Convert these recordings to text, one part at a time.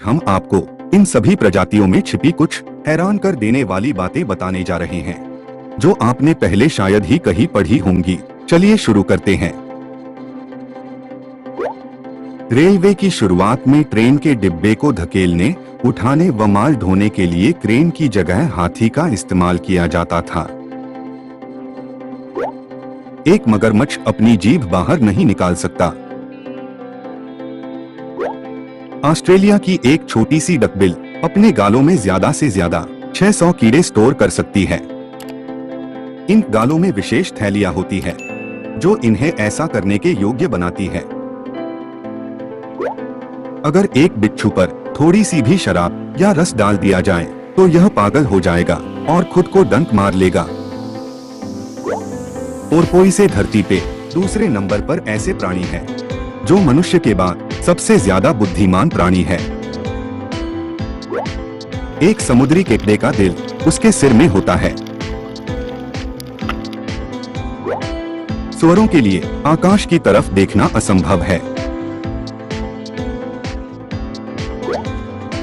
हम आपको इन सभी प्रजातियों में छिपी कुछ हैरान कर देने वाली बातें बताने जा रहे हैं, जो आपने पहले शायद ही कहीं पढ़ी होंगी। चलिए शुरू करते हैं। रेलवे की शुरुआत में ट्रेन के डिब्बे को धकेलने, उठाने व माल ढोने के लिए क्रेन की जगह हाथी का इस्तेमाल किया जाता था। एक मगरमच्छ अपनी जीभ बाहर नहीं निकाल सकता। ऑस्ट्रेलिया की एक छोटी सी डकबिल अपने गालों में ज्यादा से ज्यादा 600 कीड़े स्टोर कर सकती है। इन गालों में विशेष थैलियां होती है, जो इन्हें ऐसा करने के योग्य बनाती है। अगर एक बिच्छू पर थोड़ी सी भी शराब या रस डाल दिया जाए तो यह पागल हो जाएगा और खुद को डंक मार लेगा। पोर्पोई से धरती पे दूसरे नंबर पर ऐसे प्राणी है जो मनुष्य के बाद सबसे ज्यादा बुद्धिमान प्राणी है। एक समुद्री केकड़े का दिल उसके सिर में होता है। सुअरों के लिए आकाश की तरफ देखना असंभव है।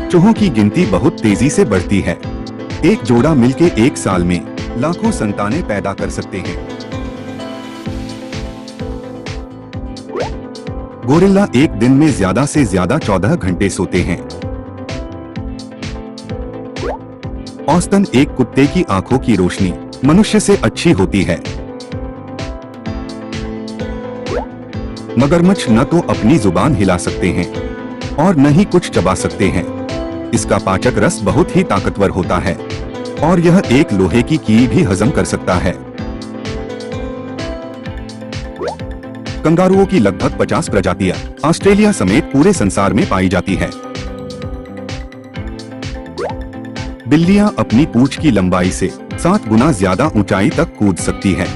चूहों की गिनती बहुत तेजी से बढ़ती है। एक जोड़ा मिलके एक साल में लाखों संतानें पैदा कर सकते हैं। गोरिल्ला एक दिन में ज्यादा से ज्यादा 14 घंटे सोते हैं। औसतन एक कुत्ते की आंखों की रोशनी मनुष्य से अच्छी होती है। मगरमच्छ न तो अपनी जुबान हिला सकते हैं और न ही कुछ चबा सकते हैं। इसका पाचक रस बहुत ही ताकतवर होता है और यह एक लोहे की कील भी हजम कर सकता है। कंगारुओं की लगभग 50 प्रजातियां ऑस्ट्रेलिया समेत पूरे संसार में पाई जाती है। बिल्लियां अपनी पूंछ की लंबाई से 7 गुना ज्यादा ऊंचाई तक कूद सकती है।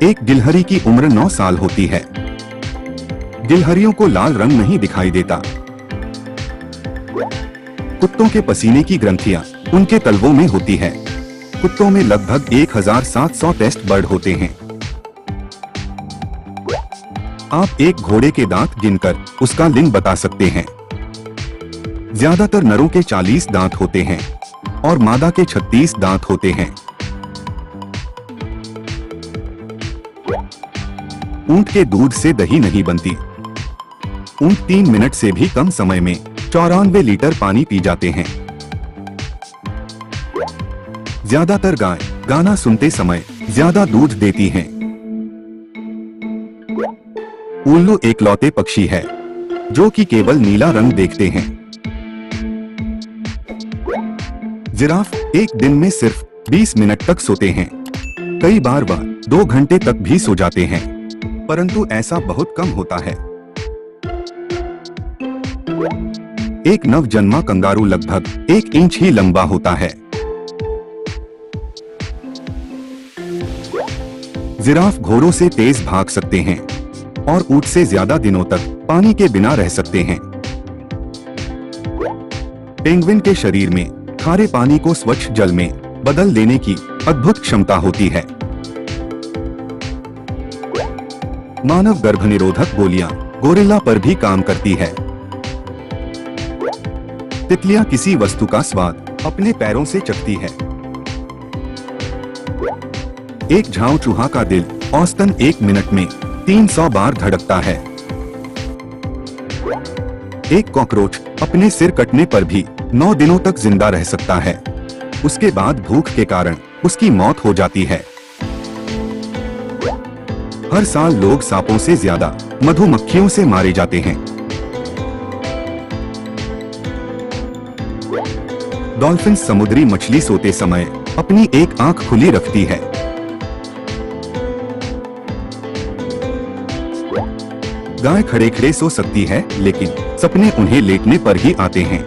एक गिलहरी की उम्र 9 साल होती है। गिलहरियों को लाल रंग नहीं दिखाई देता। कुत्तों के पसीने की ग्रंथियां उनके तलवों में होती है। कुत्तों में लगभग 1700 टेस्ट बर्ड होते हैं। आप एक घोड़े के दांत गिनकर उसका लिंग बता सकते हैं। ज्यादातर नरों के 40 दांत होते हैं और मादा के 36 दांत होते हैं। ऊंट के दूध से दही नहीं बनती। ऊंट 3 मिनट से भी कम समय में 94 लीटर पानी पी जाते हैं। ज्यादातर गाय गाना सुनते समय ज्यादा दूध देती हैं। उल्लू एकलौते पक्षी है जो कि केवल नीला रंग देखते हैं। जिराफ एक दिन में सिर्फ 20 मिनट तक सोते हैं। कई बार वह 2 घंटे तक भी सो जाते हैं, परंतु ऐसा बहुत कम होता है। एक नवजन्मा कंगारू लगभग 1 इंच ही लंबा होता है। जिराफ घोड़ों से तेज भाग सकते हैं और ऊंट से ज्यादा दिनों तक पानी के बिना रह सकते हैं। पेंगुइन के शरीर में खारे पानी को स्वच्छ जल में बदल देने की अद्भुत क्षमता होती है। मानव गर्भनिरोधक गोलियां गोरिल्ला पर भी काम करती है। तितलियां किसी वस्तु का स्वाद अपने पैरों से चखती है। एक झाऊ चूहा का दिल औसतन 1 मिनट में 300 बार धड़कता है। एक कॉकरोच अपने सिर कटने पर भी 9 दिनों तक जिंदा रह सकता है। उसके बाद भूख के कारण उसकी मौत हो जाती है। हर साल लोग सांपों से ज्यादा मधुमक्खियों से मारे जाते हैं। डॉल्फिन समुद्री मछली सोते समय अपनी एक आंख खुली रखती है। गाय खड़े खड़े सो सकती है, लेकिन सपने उन्हें लेटने पर ही आते हैं।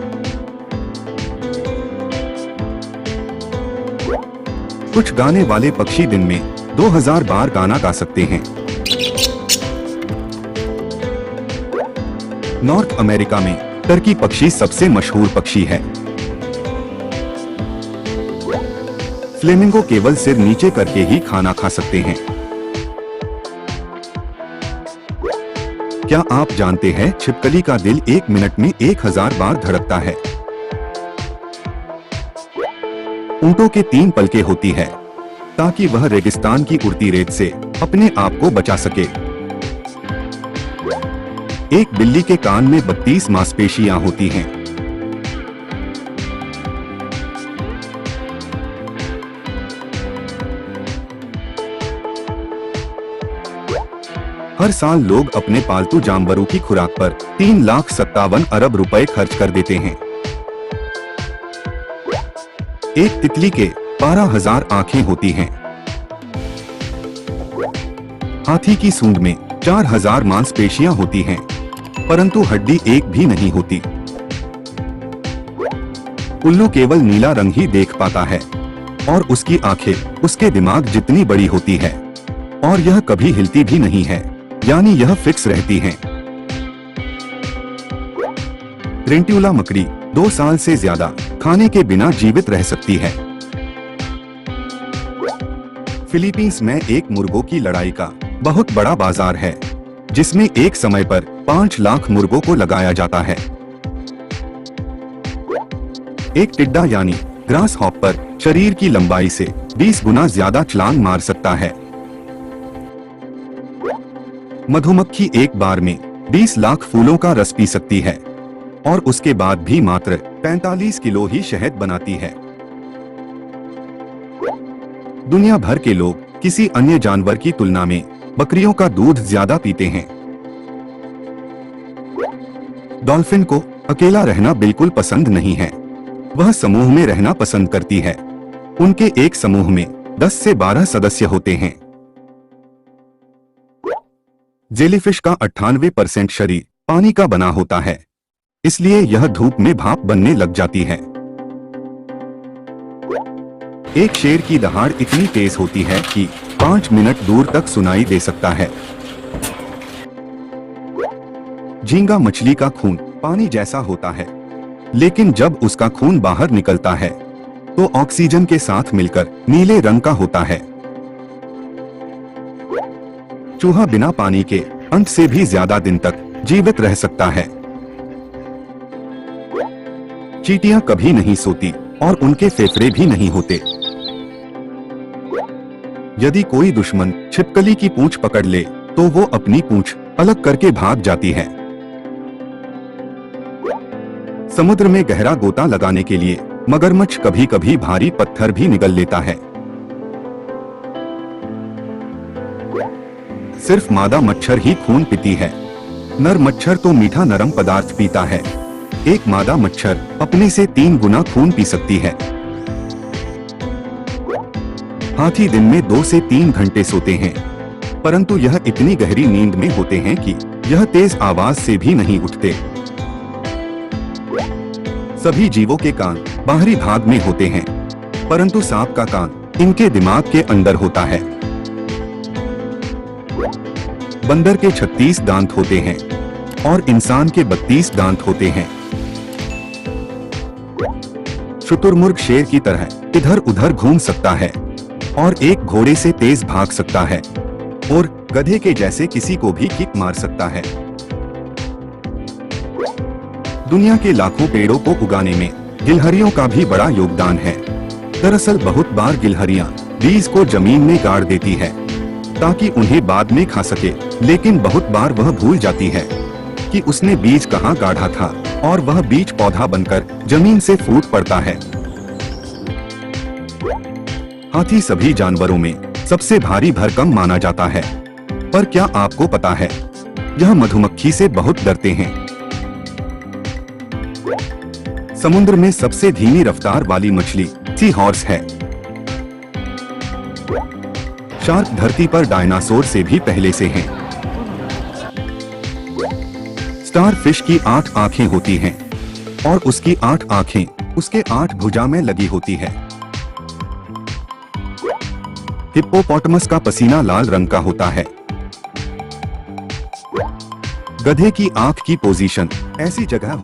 कुछ गाने वाले पक्षी दिन में 2000 बार गाना गा सकते हैं। नॉर्थ अमेरिका में टर्की पक्षी सबसे मशहूर पक्षी है। फ्लेमिंगो केवल सिर नीचे करके ही खाना खा सकते हैं। क्या आप जानते हैं छिपकली का दिल 1 मिनट में 1000 बार धड़कता है। ऊंटों के 3 पलकें होती है ताकि वह रेगिस्तान की उड़ती रेत से अपने आप को बचा सके। एक बिल्ली के कान में 32 मांसपेशियां होती हैं। हर साल लोग अपने पालतू जानवरों की खुराक पर 3,57 अरब रुपए खर्च कर देते हैं। एक तितली के 12,000 आंखें होती हैं। हाथी की सूंड में 4,000 मांसपेशियां होती हैं, परंतु हड्डी एक भी नहीं होती। उल्लू केवल नीला रंग ही देख पाता है और उसकी आंखें उसके दिमाग जितनी बड़ी होती है और यह कभी हिलती भी नहीं है, यानी यह फिक्स रहती हैं। रेंट्यूला मकड़ी 2 साल से ज्यादा खाने के बिना जीवित रह सकती है। फिलीपींस में एक मुर्गों की लड़ाई का बहुत बड़ा बाजार है, जिसमें एक समय पर 5 लाख मुर्गों को लगाया जाता है। एक टिड्डा यानी ग्रास हॉपर शरीर की लंबाई से 20 गुना ज्यादा छलांग मार सकता है। मधुमक्खी एक बार में 20 लाख फूलों का रस पी सकती है और उसके बाद भी मात्र 45 किलो ही शहद बनाती है। दुनिया भर के लोग किसी अन्य जानवर की तुलना में बकरियों का दूध ज्यादा पीते हैं। डॉल्फिन को अकेला रहना बिल्कुल पसंद नहीं है, वह समूह में रहना पसंद करती है। उनके एक समूह में 10 से 12 सदस्य होते हैं। जेलीफिश का 98% शरीर पानी का बना होता है, इसलिए यह धूप में भाप बनने लग जाती है। एक शेर की दहाड़ इतनी तेज होती है कि 5 मिनट दूर तक सुनाई दे सकता है। झींगा मछली का खून पानी जैसा होता है, लेकिन जब उसका खून बाहर निकलता है तो ऑक्सीजन के साथ मिलकर नीले रंग का होता है। चूहा बिना पानी के अंत से भी ज्यादा दिन तक जीवित रह सकता है। चींटियां कभी नहीं सोती और उनके फेफड़े भी नहीं होते। यदि कोई दुश्मन छिपकली की पूंछ पकड़ ले तो वो अपनी पूंछ अलग करके भाग जाती है। समुद्र में गहरा गोता लगाने के लिए मगरमच्छ कभी कभी भारी पत्थर भी निगल लेता है। सिर्फ मादा मच्छर ही खून पीती है, नर मच्छर तो मीठा नरम पदार्थ पीता है। एक मादा मच्छर अपने से 3 गुना खून पी सकती है। हाथी दिन में 2 से 3 घंटे सोते हैं, परंतु यह इतनी गहरी नींद में होते हैं कि यह तेज आवाज से भी नहीं उठते। सभी जीवों के कान बाहरी भाग में होते हैं, परंतु सांप का कान इनके दिमाग के अंदर होता है। बंदर के 36 दांत होते हैं और इंसान के 32 दांत होते हैं। शुतुरमुर्ग शेर की तरह इधर उधर घूम सकता है और एक घोड़े से तेज भाग सकता है और गधे के जैसे किसी को भी किक मार सकता है। दुनिया के लाखों पेड़ों को उगाने में गिलहरियों का भी बड़ा योगदान है। दरअसल बहुत बार गिलहरियां बीज को जमीन में गाड़ देती है ताकि उन्हें बाद में खा सके, लेकिन बहुत बार वह भूल जाती है कि उसने बीज कहाँ गाढ़ा था और वह बीज पौधा बनकर जमीन से फूट पड़ता है। हाथी सभी जानवरों में सबसे भारी भरकम माना जाता है, पर क्या आपको पता है यह मधुमक्खी से बहुत डरते हैं। समुद्र में सबसे धीमी रफ्तार वाली मछली सी हॉर्स है। शार्क धरती पर डायनासोर से भी पहले से हैं। स्टार फिश की 8 आंखें होती हैं और उसकी 8 आंखें उसके 8 भुजा में लगी होती है। हिप्पोपोटामस का पसीना लाल रंग का होता है। गधे की आंख की पोजीशन ऐसी जगह